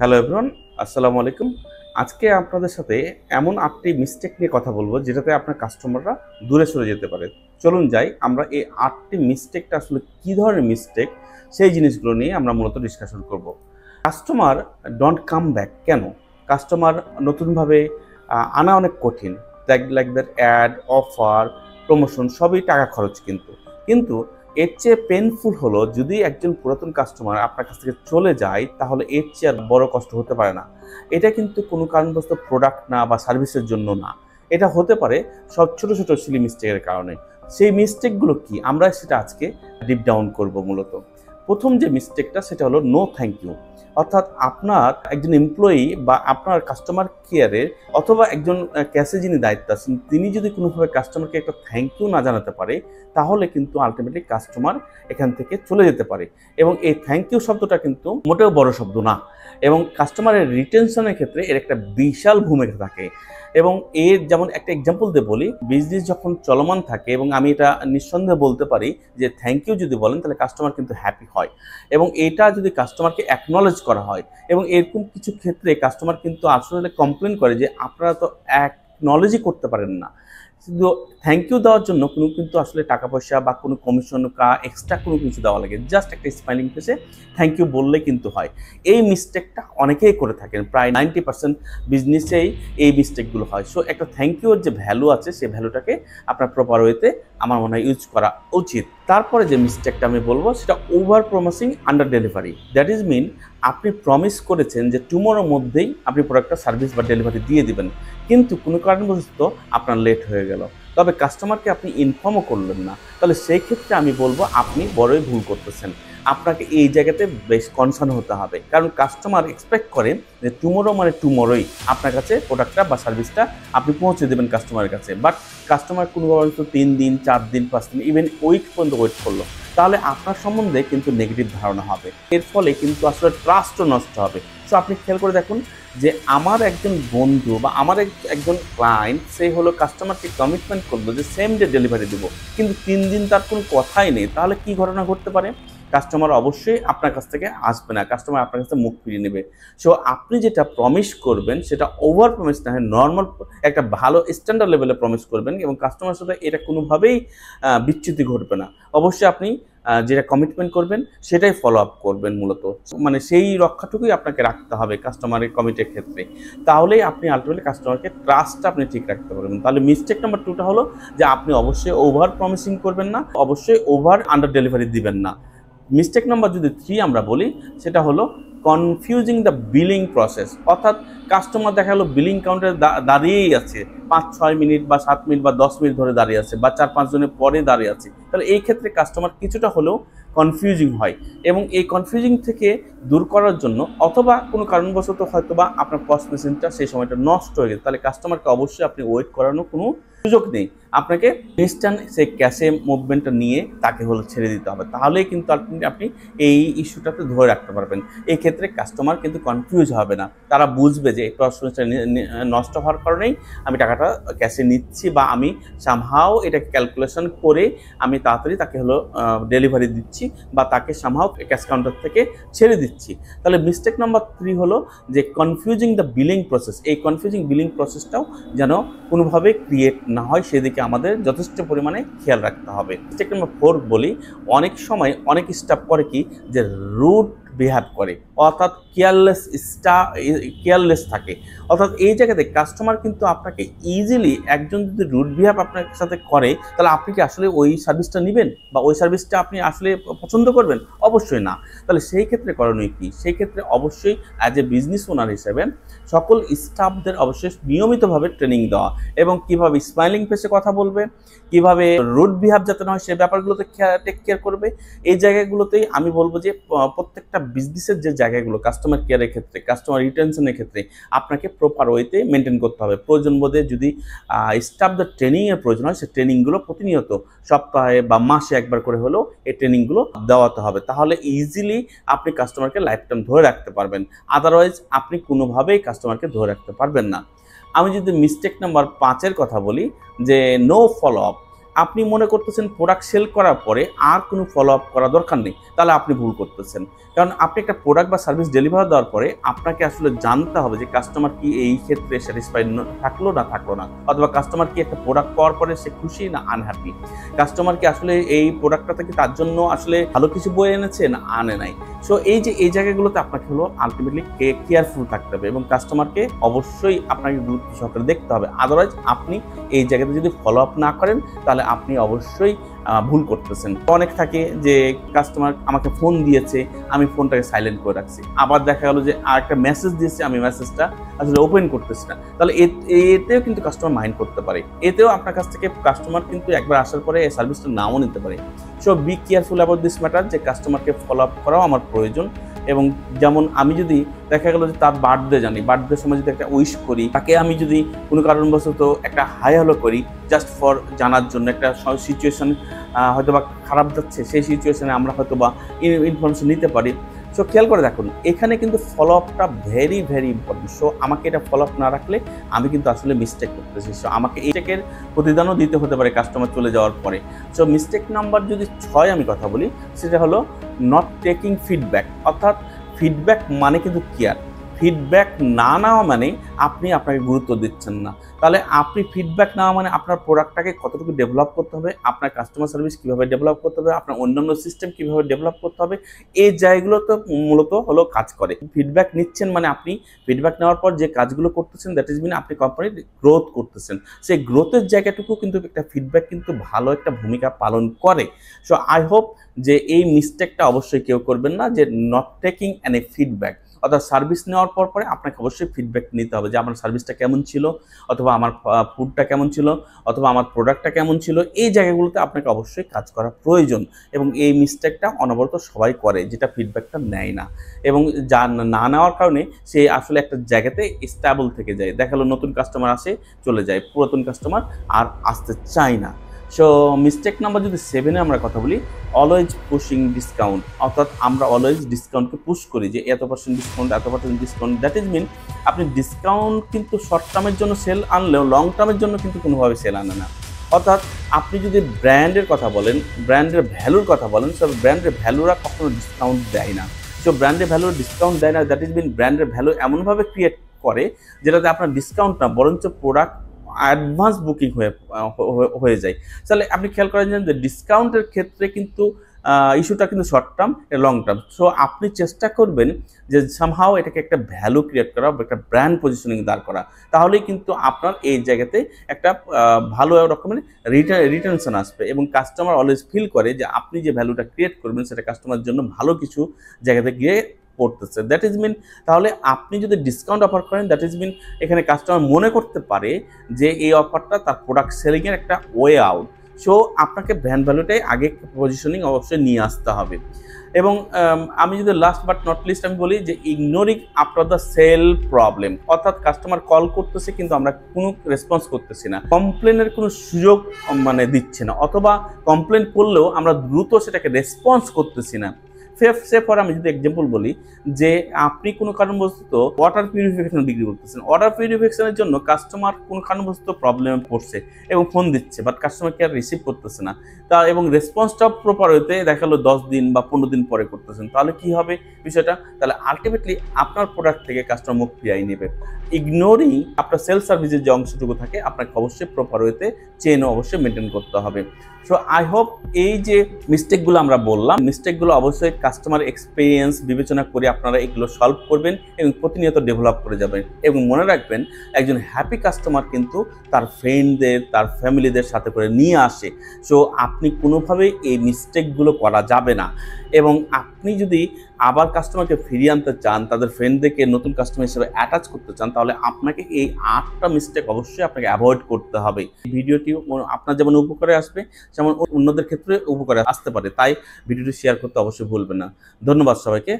Hello everyone, আসসালামু আলাইকুম। আজকে আপনাদের সাথে এমন 8টি মিস্টেক নিয়ে কথা বলবো যেটাতে আপনার কাস্টমাররা দূরে সরে যেতে পারে। চলুন যাই আমরা এই 8টি মিস্টেকটা আসলে কী ধরনের মিস্টেক সেই জিনিসগুলো নিয়ে আমরা মূলত ডিসকাশন করব। কাস্টমার ডোন্ট কাম ব্যাক কেন? কাস্টমার নতুনভাবে আনা অনেক কঠিন। Like that ad, offer, promotion সবই টাকা খরচ কিন্তু এর চেয়ে পেনফুল হলো যদি একজন পুরাতন কাস্টমার আপনার কাছ থেকে চলে যায়, তাহলে এর চেয়ে আর বড় কষ্ট হতে পারে না। এটা কিন্তু কোনো কারণবশত প্রোডাক্ট না বা সার্ভিসের জন্য না, এটা হতে পারে সব ছোট ছোট সিলি মিস্টেকের কারণে। সেই মিস্টেকগুলো কি আমরা সেটা আজকে ডিপ ডাউন করব। মূলত প্রথম যে মিস্টেকটা সেটা হলো নো থ্যাংক ইউ। অর্থাৎ আপনার একজন এমপ্লয়ি বা আপনার কাস্টমার কেয়ারের অথবা একজন ক্যাশে যিনি দায়িত্ব আছেন তিনি যদি কোনোভাবে কাস্টমারকে একটা থ্যাংক ইউ না জানাতে পারে, তাহলে কিন্তু আলটিমেটলি কাস্টমার এখান থেকে চলে যেতে পারে। এবং এই থ্যাংক ইউ শব্দটা কিন্তু মোটেও বড় শব্দ না, এবং কাস্টমারের রিটেনশনের ক্ষেত্রে এর একটা বিশাল ভূমিকা থাকে। এবং এর যেমন একটা এক্সাম্পল দিয়ে বলি, বিজনেস যখন চলমান থাকে এবং আমি এটা নিঃসন্দেহে বলতে পারি যে থ্যাংক ইউ যদি বলেন তাহলে কাস্টমার কিন্তু হ্যাপি হয়, এবং এটা যদি কাস্টমারকে অ্যাকনলেজ করা হয়। এবং এরকম কিছু ক্ষেত্রে কাস্টমার কিন্তু আসলে কমপ্লেন করে যে আপনারা তো অ্যাকনলেজই করতে পারেন না। শুধু থ্যাংক ইউ দেওয়ার জন্য কিন্তু আসলে টাকা পয়সা বা কোনো কমিশন বা এক্সট্রা কোনো কিছু দেওয়া লাগে, জাস্ট একটা স্মাইলিং ফেসে থ্যাংক ইউ বললে কিন্তু হয়। এই মিস্টেকটা অনেকেই করে থাকেন, প্রায় 90% বিজনেসেই এই মিস্টেকগুলো হয়। সো একটা থ্যাংক ইউর যে ভ্যালু আছে সেই ভ্যালুটাকে আপনার প্রপার ওয়েতে আমার মনে হয় ইউজ করা উচিত। তারপরে যে মিস্টেকটা আমি বলবো সেটা over promising under delivery. That is mean আপনি প্রমিস করেছেন যে টুমোরোর মধ্যেই আপনি প্রোডাক্টটা সার্ভিস বা ডেলিভারি দিয়ে দিবেন, কিন্তু কোনো কারণবশত আপনার লেট হয়ে গেল, তবে কাস্টমারকে আপনি ইনফর্মও করলেন না, তাহলে সেই ক্ষেত্রে আমি বলবো আপনি বড়ই ভুল করতেছেন। আপনাকে এই জায়গাতে বেশ কনসার্ন হতে হবে, কারণ কাস্টমার এক্সপেক্ট করে যে টুমোরো মানে টুমোরোই আপনার কাছে প্রোডাক্টটা বা সার্ভিসটা আপনি পৌঁছে দেবেন কাস্টমারের কাছে। বাট কাস্টমার কোনো কারণে 3 দিন 4 দিন 5 দিন ইভেন উইক পর্যন্ত ওয়েট করলো, তাহলে আপনার সম্বন্ধে কিন্তু নেগেটিভ ধারণা হবে। এর ফলে কিন্তু আসলে ট্রাস্টও নষ্ট হবে। সো আপনি খেয়াল করে দেখুন যে আমার একজন বন্ধু বা আমার একজন ক্লায়েন্ট সে হলো কাস্টমারকে কমিটমেন্ট করলো যে সেম ডে ডেলিভারি দেবো, কিন্তু 3 দিন তার কোনো কথাই নেই, তাহলে কি ঘটনা ঘটতে পারে? কাস্টমার অবশ্যই আপনার কাছ থেকে আসবে না, কাস্টমার আপনার কাছ থেকে মুখ ফিরিয়ে নেবে। সো আপনি যেটা প্রমিস করবেন সেটা ওভার প্রমিস না হয় নর্মাল একটা ভালো স্ট্যান্ডার্ড লেভেলে প্রমিস করবেন, এবং কাস্টমারের সাথে এটা কোনোভাবেই বিচ্যুতি ঘটবে না। অবশ্যই আপনি যেটা কমিটমেন্ট করবেন সেটাই ফলো আপ করবেন। মূলত মানে সেই রক্ষাটুকুই আপনাকে রাখতে হবে কাস্টমারের কমিটের ক্ষেত্রে, তাহলেই আপনি আলটিমেটলি কাস্টমারকে ট্রাস্টটা আপনি ঠিক রাখতে পারবেন। তাহলে মিস্টেক নাম্বার 2টা হলো যে আপনি অবশ্যই ওভার প্রমিসিং করবেন না, অবশ্যই ওভার আন্ডার ডেলিভারি দিবেন না। মিস্টেক নাম্বার যদি 3 আমরা বলি সেটা হলো কনফিউজিং দ্য বিলিং প্রসেস। অর্থাৎ কাস্টমার দেখা গেলো বিলিং কাউন্টারে দাঁড়িয়েই আছে 5-6 মিনিট বা 7 মিনিট বা 10 মিনিট ধরে দাঁড়িয়ে আছে, বা 4-5 জনের পরে দাঁড়িয়ে আছে। তাহলে এই ক্ষেত্রে কাস্টমার কিছুটা হলেও কনফিউজিং হয়, এবং এই কনফিউজিং থেকে দূর করার জন্য অথবা কোনো কারণবশত হয়তো বা আপনার পস মেশিনটা সেই সময়টা নষ্ট হয়ে গেছে, তাহলে কাস্টমারকে অবশ্যই আপনি ওয়েট করানোর কোনো সুযোগ নেই। আপনাকে ইনস্ট্যান্ট সেই ক্যাশে মুভমেন্টটা নিয়ে তাকে হলো ছেড়ে দিতে হবে, তাহলেই কিন্তু আপনি এই ইস্যুটাতে ধরে রাখতে পারবেন। এই ক্ষেত্রে কাস্টমার কিন্তু কনফিউজ হবে না, তারা বুঝবে যে এই প্রসেসটা নষ্ট হওয়ার কারণেই আমি টাকাটা ক্যাশে নিচ্ছি, বা আমি সামহাও এটাকে ক্যালকুলেশন করে আমি তাড়াতাড়ি তাকে হলো ডেলিভারি দিচ্ছি, বা তাকে সামহাও ক্যাশ কাউন্টার থেকে ছেড়ে দিচ্ছি। তাহলে মিস্টেক নাম্বার 3 হলো যে কনফিউজিং দ্য বিলিং প্রসেস। এই কনফিউজিং বিলিং প্রসেসটাও যেন কোনোভাবে ক্রিয়েট না হয় সেদিকে আমাদের যথেষ্ট পরিমাণে খেয়াল রাখতে হবে। মিস্টেক নাম্বার 4 বলি, অনেক সময় অনেক স্টাফ করে কি যে রুড বিহেভ করে, অর্থাৎ কেয়ারলেস থাকে। অর্থাৎ এই জায়গাতে কাস্টমার কিন্তু আপনাকে ইজিলি, একজন যদি রুড বিহেভ আপনার সাথে করে তাহলে আপনি কি আসলে ওই সার্ভিসটা নেবেন বা ওই সার্ভিসটা আপনি আসলে পছন্দ করবেন? অবশ্যই না। তাহলে সেই ক্ষেত্রে করণীয় কি? সেই ক্ষেত্রে অবশ্যই অ্যাজ এ বিজনেস ওনার হিসেবে সকল স্টাফদের অবশ্যই নিয়মিতভাবে ট্রেনিং দেওয়া, এবং কিভাবে স্মাইলিং ফেসে কথা বলবে, কিভাবে রুড বিহেভ যাতে না হয় সে ব্যাপারগুলোতে টেক কেয়ার করবে। এই জায়গাগুলোতেই আমি বলবো যে প্রত্যেকটা বিজনেসের যে জায়গাগুলো কাস্টমার কেয়ারের ক্ষেত্রে, কাস্টমার রিটেনশনের ক্ষেত্রে আপনাকে প্রপার ওয়েতে মেনটেন করতে হবে। প্রয়োজন বোধে যদি স্টাফদের ট্রেনিংয়ের প্রয়োজন হয় সেই ট্রেনিংগুলো প্রতিনিয়ত সপ্তাহে বা মাসে একবার করে হলেও এই ট্রেনিংগুলো দেওয়াতে হবে, তাহলে ইজিলি আপনি কাস্টমারকে লাইফ টাইম ধরে রাখতে পারবেন। আদারওয়াইজ আপনি কোনোভাবেই কাস্টমারকে ধরে রাখতে পারবেন না। আমি যদি মিস্টেক নাম্বার 5 কথা বলি যে নো ফলো আপ। আপনি মনে করতেছেন প্রোডাক্ট সেল করার পরে আর কোনো ফলো আপ করা দরকার নেই, তাহলে আপনি ভুল করতেছেন। কারণ আপনি একটা প্রোডাক্ট বা সার্ভিস ডেলিভার দেওয়ার পরে আপনাকে আসলে জানতে হবে যে কাস্টমার কি এই ক্ষেত্রে স্যাটিসফাইড থাকলো না থাকলো না, অথবা কাস্টমার কি একটা প্রোডাক্ট পাওয়ার পরে সে খুশি না আনহ্যাপি, কাস্টমার কি আসলে এই প্রোডাক্টটা থেকে তার জন্য আসলে ভালো কিছু বয়ে এনেছে না আনে নাই। সো এই জায়গাগুলোতে আপনাকে হলো আলটিমেটলি কেয়ারফুল থাকতে হবে এবং কাস্টমারকে অবশ্যই আপনাকে গুরুত্ব সহকারে দেখতে হবে। আদারওয়াইজ আপনি এই জায়গাতে যদি ফলো আপ না করেন তাহলে আপনি অবশ্যই ভুল করতেছেন। অনেক থাকে যে কাস্টমার আমাকে ফোন দিয়েছে, আমি ফোনটাকে সাইলেন্ট করে রাখছি, আবার দেখা গেলো যে আর একটা মেসেজ দিয়েছে, আমি মেসেজটা আসলে ওপেন করতেছি না, তাহলে এতেও কিন্তু কাস্টমার মাইন্ড করতে পারে, এতেও আপনার কাছ থেকে কাস্টমার কিন্তু একবার আসার পরে এই সার্ভিসটা নাও নিতে পারে। So be careful about this matter, যে কাস্টমারকে ফলো আপ করাও আমার প্রয়োজন। এবং যেমন আমি যদি দেখা গেলো যে তার বার্থডে জানি, বার্থডের সময় যদি একটা উইশ করি, তাকে আমি যদি কোনো কারণবশত একটা হাই হ্যালো করি জাস্ট ফর জানার জন্য, একটা সিচুয়েশন হয়তো বা খারাপ যাচ্ছে, সেই সিচুয়েশনে আমরা হয়তো বা ইনফরমেশন নিতে পারি। সো খেয়াল করে দেখুন, এখানে কিন্তু ফলো আপটা ভেরি ভেরি ইম্পর্টেন্ট। সো আমাকে এটা ফলো আপ না রাখলে আমি কিন্তু আসলে মিস্টেক করতেছি। সো আমাকে এই মিস্টেকের প্রতিদানও দিতে হতে পারে কাস্টমার চলে যাওয়ার পরে। সো মিস্টেক নাম্বার যদি 6 আমি কথা বলি, সেটা হলো নট টেকিং ফিডব্যাক। অর্থাৎ ফিডব্যাক মানে কিন্তু কেয়ার, ফিডব্যাক না নেওয়া মানে আপনি আপনাকে গুরুত্ব দিচ্ছেন না। তাহলে আপনি ফিডব্যাক নেওয়া মানে আপনার প্রোডাক্টটাকে কতটুকু ডেভেলপ করতে হবে, আপনার কাস্টমার সার্ভিস কীভাবে ডেভেলপ করতে হবে, আপনার অন্যান্য সিস্টেম কীভাবে ডেভেলপ করতে হবে, এই জায়গাগুলো তো মূলত হলো কাজ করে। ফিডব্যাক নিচ্ছেন মানে আপনি ফিডব্যাক নেওয়ার পর যে কাজগুলো করতেছেন, দ্যাট ইজ মিন আপনি কোম্পানির গ্রোথ করতেছেন। সেই গ্রোথের জায়গাটুকু কিন্তু একটা ফিডব্যাক কিন্তু ভালো একটা ভূমিকা পালন করে। সো আই হোপ যে এই মিস্টেকটা অবশ্যই কেউ করবেন না, যে নট টেকিং এনি ফিডব্যাক। অর্থাৎ সার্ভিস নেওয়ার পরে আপনাকে অবশ্যই ফিডব্যাক নিতে হবে যে আমার সার্ভিসটা কেমন ছিল, অথবা আমার ফুডটা কেমন ছিল, অথবা আমার প্রোডাক্টটা কেমন ছিল। এই জায়গাগুলোতে আপনাকে অবশ্যই কাজ করা প্রয়োজন এবং এই মিস্টেকটা অনবরত সবাই করে, যেটা ফিডব্যাকটা নেয় না এবং যা না নেওয়ার কারণে সে আসলে একটা জায়গাতে স্টেবল থেকে যায়। দেখালো নতুন কাস্টমার আসে চলে যায়, পুরাতন কাস্টমার আর আসতে চায় না। সো মিস্টেক নাম্বার যদি 7 আমরা কথা বলি, অলওয়েজ পুশিং ডিসকাউন্ট। অর্থাৎ আমরা অলওয়েজ ডিসকাউন্টকে পুশ করি যে এত% ডিসকাউন্ট, এত% ডিসকাউন্ট। দ্যাট ইজ মিন আপনি ডিসকাউন্ট কিন্তু শর্ট টার্মের জন্য সেল আনলেও লং টার্মের জন্য কিন্তু কোনোভাবে সেল আনে না। অর্থাৎ আপনি যদি ব্র্যান্ডের কথা বলেন, ব্র্যান্ডের ভ্যালুর কথা বলেন, সো ব্র্যান্ডের ভ্যালুরা কখনো ডিসকাউন্ট দেয় না। সো ব্র্যান্ডের ভ্যালুর ডিসকাউন্ট দেয় না, দ্যাট ইজ মিন ব্র্যান্ডের ভ্যালু এমনভাবে ক্রিয়েট করে যেটাতে আপনার ডিসকাউন্ট না বরঞ্চ প্রোডাক্ট অ্যাডভান্স বুকিং হয়ে যায়। তাহলে আপনি খেয়াল করেন যে ডিসকাউন্টের ক্ষেত্রে কিন্তু ইস্যুটা কিন্তু short term, long term. So আপনি চেষ্টা করবেন যে সামহাও এটাকে একটা ভ্যালু ক্রিয়েট করা, একটা ব্র্যান্ড পজিশনিং দাঁড় করা, তাহলেই কিন্তু আপনার এই জায়গাতে একটা ভালো রকমের রিটেনশন আসবে এবং কাস্টমার অলওয়েজ ফিল করে যে আপনি যে ভ্যালুটা ক্রিয়েট করবেন সেটা কাস্টমারের জন্য ভালো কিছু জায়গাতে গিয়ে পড়তেছে। দ্যাট ইজ মিন তাহলে আপনি যদি ডিসকাউন্ট অফার করেন, দ্যাট ইজ মিন এখানে কাস্টমার মনে করতে পারে যে এই অফারটা তার প্রোডাক্ট সেলিংয়ের একটা ওয়ে আউট। সো আপনাকে ব্র্যান্ড ভ্যালুটাই আগে পজিশনিং অবশ্যই নিয়ে আসতে হবে। এবং আমি যদি লাস্ট বাট নট লিস্ট আমি বলি যে ignoring after the sale problem. অর্থাৎ কাস্টমার কল করতেছে কিন্তু আমরা কোনো রেসপন্স করতেছি না, কমপ্লেনের কোনো সুযোগ দিচ্ছে না, অথবা কমপ্লেন করলেও আমরা দ্রুত সেটাকে রেসপন্স করতেছি না। ফর আমি যদি এক্সাম্পল বলি যে আপনি কোনো কারণবশত ওয়াটার পিউরিফিকেশন বিক্রি করতেছেন, ওয়াটার পিউরিফিকেশনের জন্য কাস্টমার কোনো কারণবশত প্রবলেমে পড়ছে এবং ফোন দিচ্ছে, বাট কাস্টমার কেয়ার রিসিভ করতেছে না, তা এবং রেসপন্সটা প্রপার হইতে দেখা গেলো 10 দিন বা 15 দিন পরে করতেছেন, তাহলে কি হবে বিষয়টা? তাহলে আলটিমেটলি আপনার প্রোডাক্ট থেকে কাস্টমার মুখ ফিরাই নেবে। ইগনোরিং আপনার সেলস সার্ভিসের যে অংশটুকু থাকে আপনাকে অবশ্যই প্রপার ওয়েতে চেনও অবশ্যই মেনটেন করতে হবে। সো আই হোপ এই যে মিস্টেকগুলো আমরা বললাম, মিস্টেকগুলো অবশ্যই কাস্টমার এক্সপিরিয়েন্স বিবেচনা করে আপনারা এগুলো সলভ করবেন এবং প্রতিনিয়ত ডেভেলপ করে যাবেন। এবং মনে রাখবেন, একজন হ্যাপি কাস্টমার কিন্তু তার ফ্রেন্ডদের, তার ফ্যামিলিদের সাথে করে নিয়ে আসে। সো আপনি কোনোভাবেই এই মিস্টেকগুলো করা যাবে না। এবং আপনি যদি আবার কাস্টমারকে ফিরিয়ে আনতে চান, তাদের ফ্রেন্ডদেরকে নতুন কাস্টমার হিসেবে অ্যাটাচ করতে চান, তাহলে আপনাকে এই 8টা মিস্টেক অবশ্যই আপনাকে অ্যাভয়েড করতে হবে। ভিডিওটি আপনার যেমন উপকারে আসবে, যেমন অন্যদের ক্ষেত্রে উপকারে আসতে পারে, তাই ভিডিওটি শেয়ার করতে অবশ্যই ভুলবেন না। ধন্যবাদ সবাইকে।